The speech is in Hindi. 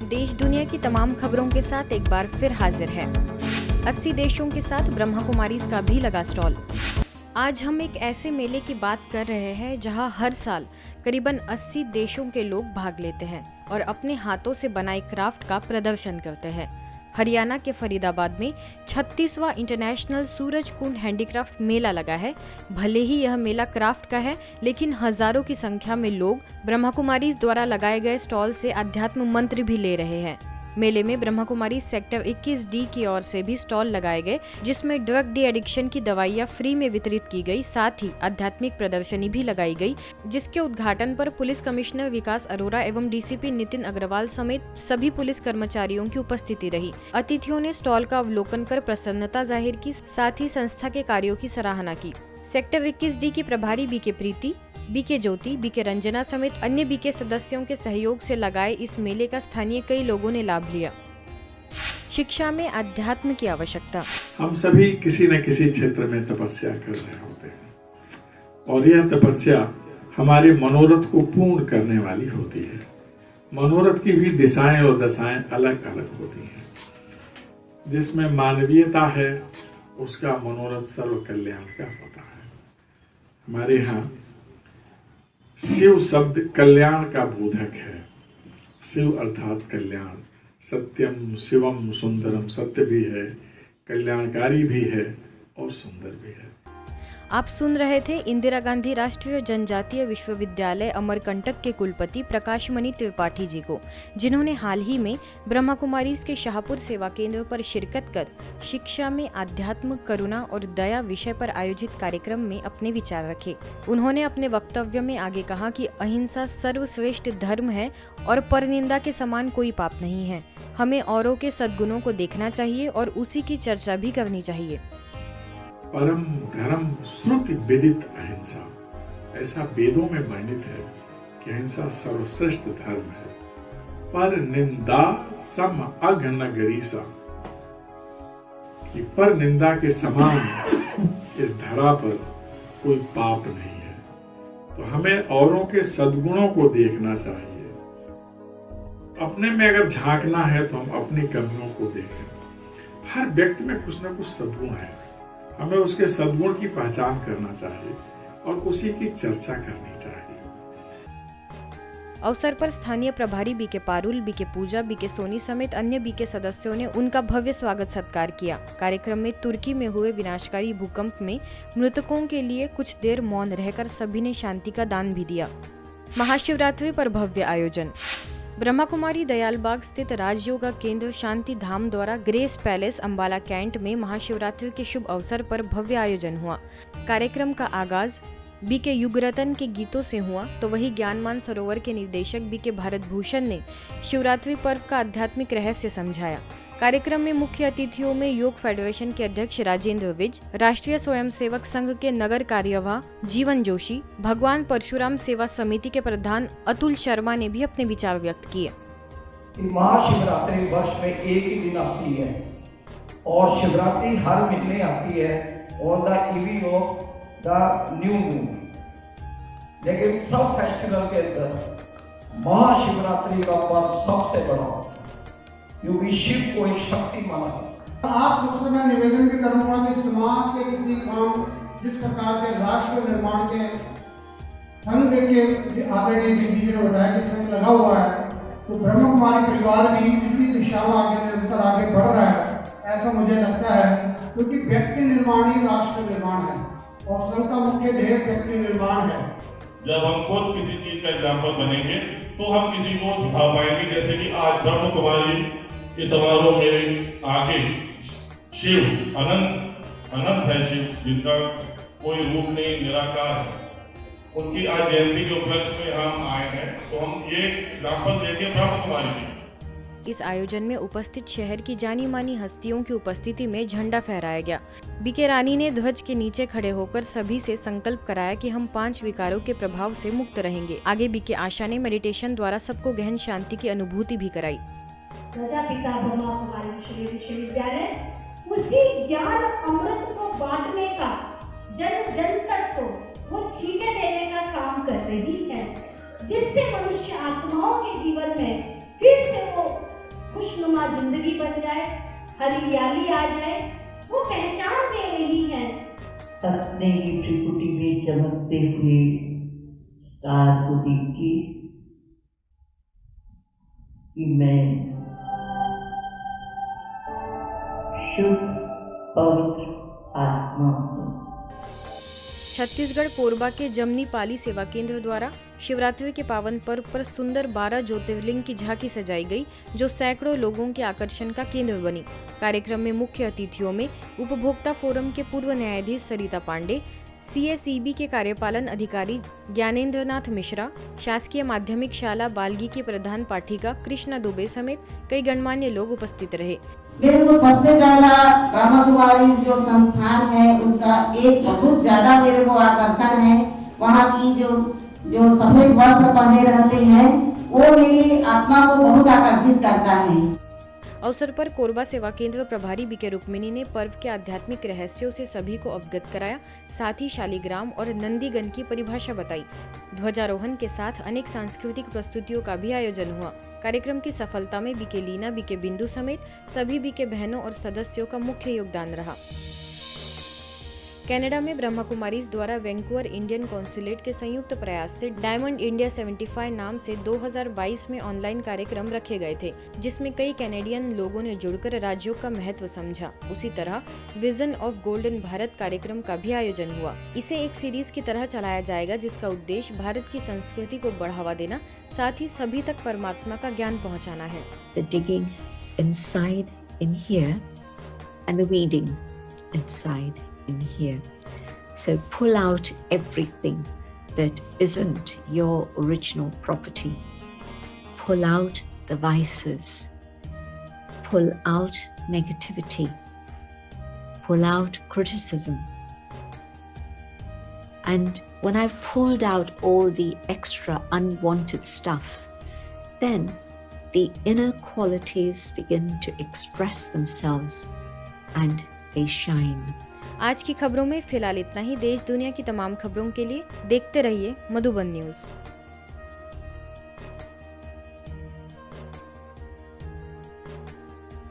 देश दुनिया की तमाम खबरों के साथ एक बार फिर हाजिर है। 80 देशों के साथ ब्रह्मा कुमारीज का भी लगा स्टॉल। आज हम एक ऐसे मेले की बात कर रहे हैं जहां हर साल करीबन 80 देशों के लोग भाग लेते हैं और अपने हाथों से बनाए क्राफ्ट का प्रदर्शन करते हैं। हरियाणा के फरीदाबाद में 36वां इंटरनेशनल सूरज कुंड हैंडीक्राफ्ट मेला लगा है। भले ही यह मेला क्राफ्ट का है, लेकिन हजारों की संख्या में लोग ब्रह्मा कुमारीज द्वारा लगाए गए स्टॉल से अध्यात्म मंत्र भी ले रहे हैं। मेले में ब्रह्मा कुमारी सेक्टर 21D की ओर से भी स्टॉल लगाए गए, जिसमें ड्रग डी एडिक्शन की दवाइयां फ्री में वितरित की गई। साथ ही आध्यात्मिक प्रदर्शनी भी लगाई गई, जिसके उद्घाटन पर पुलिस कमिश्नर विकास अरोड़ा एवं डीसीपी नितिन अग्रवाल समेत सभी पुलिस कर्मचारियों की उपस्थिति रही। अतिथियों ने स्टॉल का अवलोकन कर प्रसन्नता जाहिर की, साथ ही संस्था के कार्यों की सराहना की। सेक्टर 21D की प्रभारी बीके प्रीति, बीके ज्योति, बीके रंजना समेत अन्य बीके सदस्यों के सहयोग से लगाए इस मेले का स्थानीय कई लोगों ने लाभ लिया। शिक्षा में अध्यात्म की आवश्यकता। हम सभी किसी न किसी क्षेत्र में तपस्या कर रहे होते हैं और यह तपस्या हमारे मनोरथ को पूर्ण करने वाली होती है। मनोरथ की भी दिशाएं और दशाएं अलग अलग होती हैं। जिसमें मानवीयता है उसका मनोरथ सर्व कल्याण का होता है। हमारे यहाँ शिव शब्द कल्याण का बोधक है। शिव अर्थात कल्याण, सत्यम शिवम सुंदरम, सत्य भी है, कल्याणकारी भी है और सुंदर भी है। आप सुन रहे थे इंदिरा गांधी राष्ट्रीय जनजातीय विश्वविद्यालय अमरकंटक के कुलपति प्रकाशमणि त्रिपाठी जी को, जिन्होंने हाल ही में ब्रह्मा कुमारीज के शाहपुर सेवा केंद्र पर शिरकत कर शिक्षा में आध्यात्म, करुणा और दया विषय पर आयोजित कार्यक्रम में अपने विचार रखे। उन्होंने अपने वक्तव्य में आगे कहा कि अहिंसा सर्वश्रेष्ठ धर्म है और परनिंदा के समान कोई पाप नहीं है। हमें औरों के सद्गुणों को देखना चाहिए और उसी की चर्चा भी करनी चाहिए। परम धर्म श्रुति विदित अहिंसा, ऐसा वेदों में वर्णित है कि अहिंसा सर्वश्रेष्ठ धर्म है। पर निंदा सम अघनगरीसा, कि पर निंदा के समान इस धरा पर कोई पाप नहीं है। तो हमें औरों के सद्गुणों को देखना चाहिए। अपने में अगर झांकना है तो हम अपनी कमियों को देखें। हर व्यक्ति में कुछ न कुछ सद्गुण है, हमें उसके सद्गुण की पहचान करना चाहिए और उसी की चर्चा करनी चाहिए। अवसर पर स्थानीय प्रभारी बीके पारुल, बीके पूजा, बीके सोनी समेत अन्य बीके सदस्यों ने उनका भव्य स्वागत सत्कार किया। कार्यक्रम में तुर्की में हुए विनाशकारी भूकंप में मृतकों के लिए कुछ देर मौन रहकर सभी ने शांति का दान भी दिया। महाशिवरात्रि पर भव्य आयोजन। ब्रह्मा कुमारी दयालबाग स्थित राजयोगा केंद्र शांति धाम द्वारा ग्रेस पैलेस अंबाला कैंट में महाशिवरात्रि के शुभ अवसर पर भव्य आयोजन हुआ। कार्यक्रम का आगाज बीके युगरतन के गीतों से हुआ, तो वही ज्ञानमान सरोवर के निदेशक बीके भारत भूषण ने शिवरात्रि पर्व का आध्यात्मिक रहस्य समझाया। कार्यक्रम में मुख्य अतिथियों में योग फेडरेशन के अध्यक्ष राजेंद्र विज, राष्ट्रीय स्वयंसेवक संघ के नगर कार्यवाह जीवन जोशी, भगवान परशुराम सेवा समिति के प्रधान अतुल शर्मा ने भी अपने विचार व्यक्त किए। महाशिवरात्रि वर्ष में एक ही दिन आती है और शिवरात्रि हर महीने आती है on the evening of the new moon. लेकिन सब फेस्टिवल के अंदर महाशिवरात्रि का पर्व सबसे बड़ा, क्योंकि शिव को एक शक्ति माना है। आप सबसे मैं निवेदन भी करूंगा कि समाज के किसी काम, जिस प्रकार के राष्ट्र निर्माण के संघ के आदरणीय जी ने बताया कि संघ लगा हुआ है, तो ब्रह्मा कुमारी परिवार भी इसी दिशा में आगे निरंतर आगे बढ़ रहा है, ऐसा मुझे लगता है। क्योंकि व्यक्ति निर्माण ही राष्ट्र निर्माण है और संघ का मुख्य ध्येय व्यक्ति निर्माण है। जब हम खुद किसी चीज का एग्जाम्पल बनेंगे तो हम किसी को सिखा पाएंगे। जैसे कि आज ब्रह्मा कुमारी के समारोह में आके शिव अनंत है, शिव जिनका कोई रूप नहीं, निराकार है, उनकी आज जयंती के उपलक्ष्य में हम आए हैं, तो हम ये एग्जाम्पल देंगे ब्रह्मा कुमारी की। इस आयोजन में उपस्थित शहर की जानी मानी हस्तियों की उपस्थिति में झंडा फहराया गया। बीके रानी ने ध्वज के नीचे खड़े होकर सभी से संकल्प कराया कि हम 5 विकारों के प्रभाव से मुक्त रहेंगे। आगे बीके आशा ने मेडिटेशन द्वारा सबको गहन शांति की अनुभूति भी कराई। प्रजापिता ब्रह्मा कुमारी विश्वविद्यालय उसी ज्ञान अमृत को बांटने का, जन जन तक को वो छीने देने का काम कर रही है, जिससे मनुष्य आत्माओं के जीवन में फिर से वो खुशनुमा जिंदगी बन जाए, हरियाली आ जाए, वो पहचान दे रही है। सपने की त्रिपुटी में चमकते हुए स्टार को देखिए कि मैं शुद्ध पवित्र आत्मा हूँ। छत्तीसगढ़ कोरबा के जमनी पाली सेवा केंद्र द्वारा शिवरात्रि के पावन पर्व पर सुंदर 12 ज्योतिर्लिंग की झांकी सजाई गई, जो सैकड़ों लोगों के आकर्षण का केंद्र बनी। कार्यक्रम में मुख्य अतिथियों में उपभोक्ता फोरम के पूर्व न्यायाधीश सरिता पांडे, CSEB के कार्यपालन अधिकारी ज्ञानेंद्रनाथ मिश्रा, शासकीय माध्यमिक शाला बालगी की प्रधान पाठिका कृष्णा दुबे समेत कई गणमान्य लोग उपस्थित रहे। मेरे को सबसे ज्यादा ब्रह्मा कुमारी जो संस्थान है उसका एक बहुत ज्यादा मेरे को आकर्षण है। वहाँ की जो सफेद वस्त्र पहने रहते हैं वो मेरी आत्मा को बहुत आकर्षित करता है। अवसर पर कोरबा सेवा केंद्र प्रभारी बीके रुक्मिणी ने पर्व के आध्यात्मिक रहस्यों से सभी को अवगत कराया। साथ ही शालिग्राम और नंदीगण की परिभाषा बताई। ध्वजारोहण के साथ अनेक सांस्कृतिक प्रस्तुतियों का भी आयोजन हुआ। कार्यक्रम की सफलता में बीके लीना, बीके बिंदु समेत सभी बीके बहनों और सदस्यों का मुख्य योगदान रहा। कनाडा में ब्रह्मा कुमारीज द्वारा वैंकूवर इंडियन कॉन्सुलेट के संयुक्त प्रयास से डायमंड इंडिया 75 नाम से 2022 में ऑनलाइन कार्यक्रम रखे गए थे, जिसमें कई कैनेडियन लोगों ने जुड़कर राज्यों का महत्व समझा। उसी तरह विजन ऑफ गोल्डन भारत कार्यक्रम का भी आयोजन हुआ। इसे एक सीरीज की तरह चलाया जाएगा, जिसका उद्देश्य भारत की संस्कृति को बढ़ावा देना, साथ ही सभी तक परमात्मा का ज्ञान पहुँचाना है। The digging inside in here and the weeding inside in here. So pull out everything that isn't your original property. Pull out the vices. Pull out negativity. Pull out criticism. And when I've pulled out all the extra unwanted stuff, then the inner qualities begin to express themselves and they shine. आज की खबरों में फिलहाल इतना ही। देश दुनिया की तमाम खबरों के लिए देखते रहिए मधुबन न्यूज।